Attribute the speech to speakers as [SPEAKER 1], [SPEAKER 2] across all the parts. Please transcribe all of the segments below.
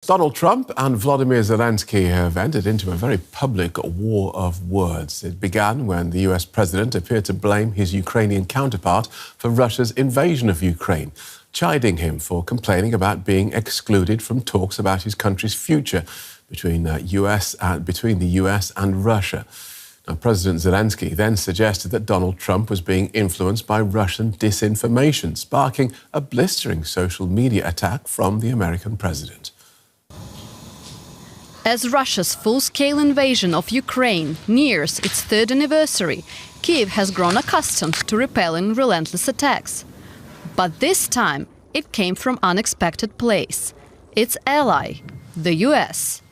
[SPEAKER 1] Donald Trump and Volodymyr Zelensky have entered into a very public war of words. It began when the US president appeared to blame his Ukrainian counterpart for Russia's invasion of Ukraine, chiding him for complaining about being excluded from talks about his country's future between the US and Russia. Now, President Zelensky then suggested that Donald Trump was being influenced by Russian disinformation, sparking a blistering social media attack from the American president.
[SPEAKER 2] As Russia's full-scale invasion of Ukraine nears its third anniversary, Kyiv has grown accustomed to repelling relentless attacks. But this time, it came from an unexpected place: its ally, the US.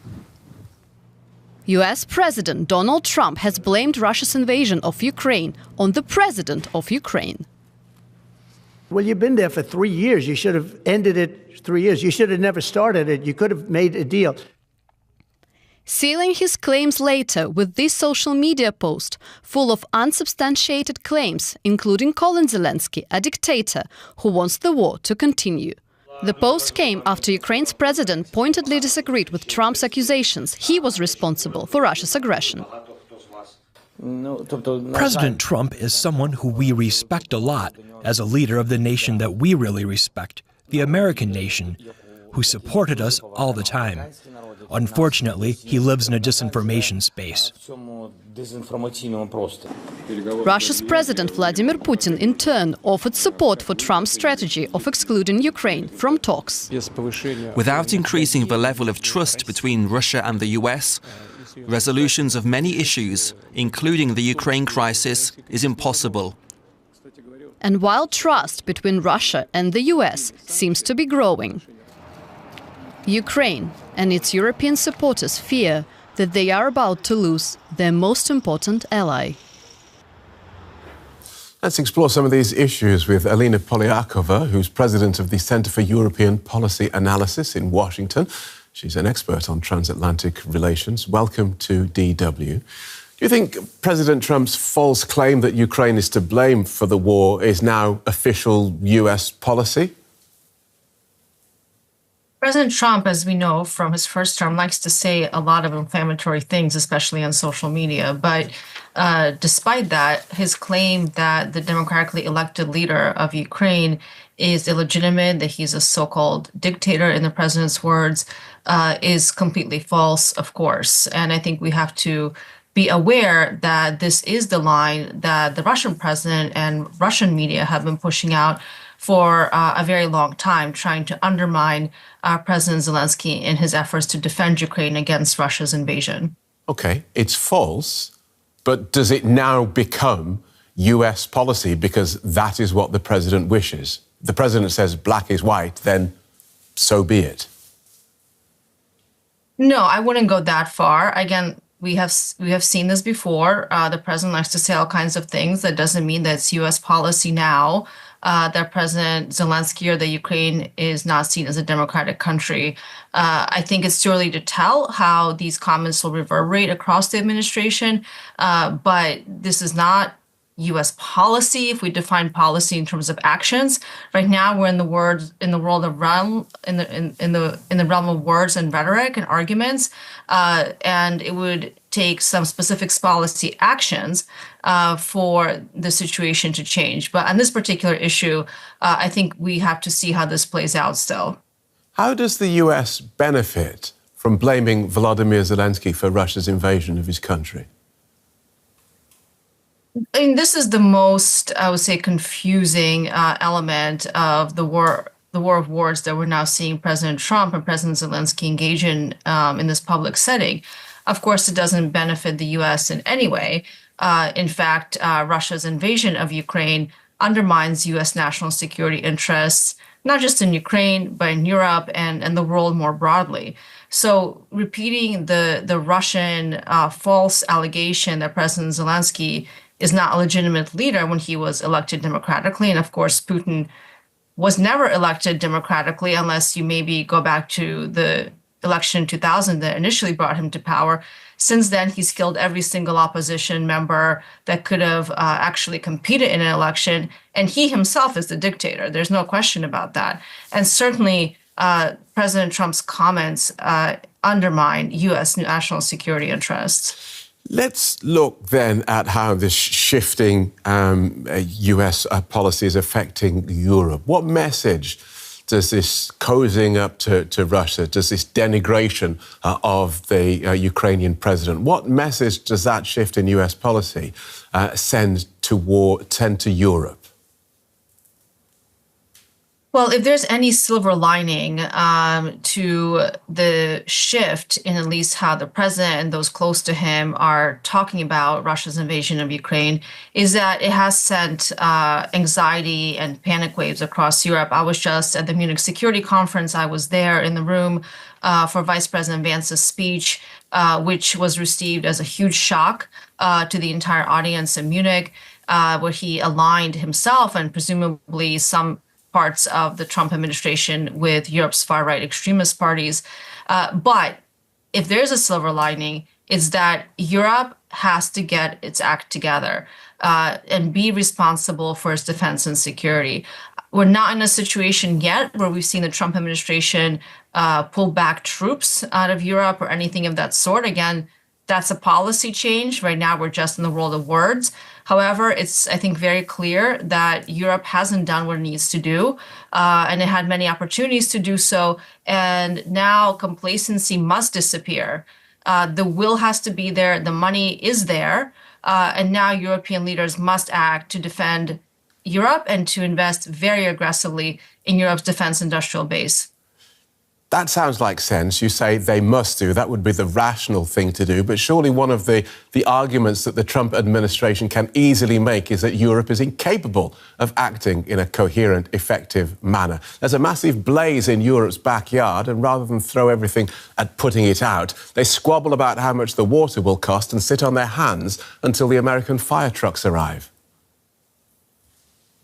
[SPEAKER 2] US President Donald Trump has blamed Russia's invasion of Ukraine on the president of Ukraine.
[SPEAKER 3] Well, you've been there for 3 years. You should have ended it 3 years. You should have never started it. You could have made a deal.
[SPEAKER 2] Sealing his claims later with this social media post full of unsubstantiated claims, including calling Zelensky a dictator who wants the war to continue. The post came after Ukraine's president pointedly disagreed with Trump's accusations he was responsible for Russia's aggression.
[SPEAKER 4] President Trump is someone who we respect a lot as a leader of the nation that we really respect, the American nation, who supported us all the time. Unfortunately, he lives in a disinformation space.
[SPEAKER 2] Russia's President Vladimir Putin, in turn, offered support for Trump's strategy of excluding Ukraine from talks.
[SPEAKER 5] Without increasing the level of trust between Russia and the US, resolutions of many issues, including the Ukraine crisis, is impossible.
[SPEAKER 2] And while trust between Russia and the US seems to be growing, Ukraine and its European supporters fear that they are about to lose their most important ally.
[SPEAKER 1] Let's explore some of these issues with Alina Polyakova, who's president of the Center for European Policy Analysis in Washington. She's an expert on transatlantic relations. Welcome to DW. Do you think President Trump's false claim that Ukraine is to blame for the war is now official US policy?
[SPEAKER 6] President Trump, as we know from his first term, likes to say a lot of inflammatory things, especially on social media. But despite that, his claim that the democratically elected leader of Ukraine is illegitimate, that he's a so-called dictator, in the president's words, is completely false, of course. And I think we have to be aware that this is the line that the Russian president and Russian media have been pushing out for a very long time, trying to undermine President Zelensky in his efforts to defend Ukraine against Russia's invasion.
[SPEAKER 1] OK, it's false, but does it now become US policy because that is what the president wishes? The president says black is white, then so be it.
[SPEAKER 6] No, I wouldn't go that far. Again, we have seen this before. The president likes to say all kinds of things. That doesn't mean that it's US policy now. That President Zelensky or that Ukraine is not seen as a democratic country. I think it's too early to tell how these comments will reverberate across the administration, but this is not U.S. policy. If we define policy in terms of actions, right now we're in the realm of words and rhetoric and arguments, and it would take some specific policy actions for the situation to change. But on this particular issue, I think we have to see how this plays out still.
[SPEAKER 1] How does the US benefit from blaming Volodymyr Zelensky for Russia's invasion of his country?
[SPEAKER 6] I mean, this is the most, I would say, confusing element of the war of words that we're now seeing President Trump and President Zelensky engage in this public setting. Of course, it doesn't benefit the U.S. in any way. In fact, Russia's invasion of Ukraine undermines U.S. national security interests, not just in Ukraine, but in Europe and the world more broadly. So repeating the Russian false allegation that President Zelensky is not a legitimate leader when he was elected democratically. And of course, Putin was never elected democratically, unless you maybe go back to the election in 2000 that initially brought him to power. Since then, he's killed every single opposition member that could have actually competed in an election. And he himself is the dictator. There's no question about that. And certainly President Trump's comments undermine U.S. national security interests.
[SPEAKER 1] Let's look then at how this shifting US policy is affecting Europe. What message does this cozying up to Russia, does this denigration of the Ukrainian president, what message does that shift in US policy send to Europe?
[SPEAKER 6] Well, if there's any silver lining to the shift in at least how the president and those close to him are talking about Russia's invasion of Ukraine, is that it has sent anxiety and panic waves across Europe. I was just at the Munich Security Conference. I was there in the room for Vice President Vance's speech, which was received as a huge shock to the entire audience in Munich, where he aligned himself and presumably some parts of the Trump administration with Europe's far-right extremist parties. But if there's a silver lining, it's that Europe has to get its act together and be responsible for its defense and security. We're not in a situation yet where we've seen the Trump administration pull back troops out of Europe or anything of that sort. Again, that's a policy change. Right now, we're just in the world of words. However, it's, I think, very clear that Europe hasn't done what it needs to do, and it had many opportunities to do so. And now complacency must disappear. The will has to be there. The money is there. And now European leaders must act to defend Europe and to invest very aggressively in Europe's defense industrial base.
[SPEAKER 1] That sounds like sense. You say they must do. That would be the rational thing to do. But surely one of the arguments that the Trump administration can easily make is that Europe is incapable of acting in a coherent, effective manner. There's a massive blaze in Europe's backyard, and rather than throw everything at putting it out, they squabble about how much the water will cost and sit on their hands until the American fire trucks arrive.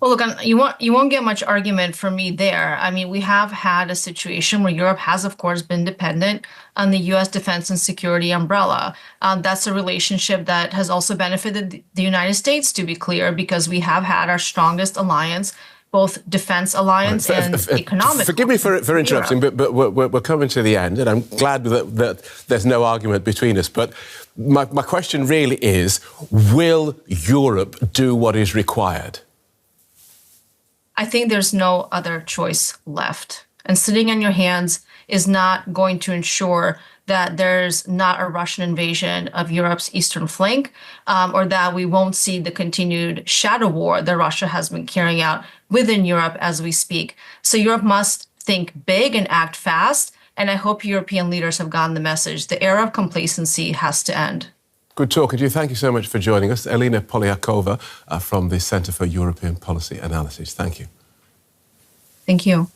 [SPEAKER 6] Well, look, you won't get much argument from me there. I mean, we have had a situation where Europe has, of course, been dependent on the U.S. defense and security umbrella. That's a relationship that has also benefited the United States, to be clear, because we have had our strongest alliance, both defense alliance and economic.
[SPEAKER 1] Forgive me for interrupting, but we're coming to the end, and I'm glad that there's no argument between us. But my question really is, will Europe do what is required?
[SPEAKER 6] I think there's no other choice left. And sitting on your hands is not going to ensure that there's not a Russian invasion of Europe's eastern flank, or that we won't see the continued shadow war that Russia has been carrying out within Europe as we speak. So Europe must think big and act fast. And I hope European leaders have gotten the message. The era of complacency has to end.
[SPEAKER 1] Good talking to you. Thank you so much for joining us. Alina Polyakova from the Centre for European Policy Analysis. Thank you.
[SPEAKER 6] Thank you.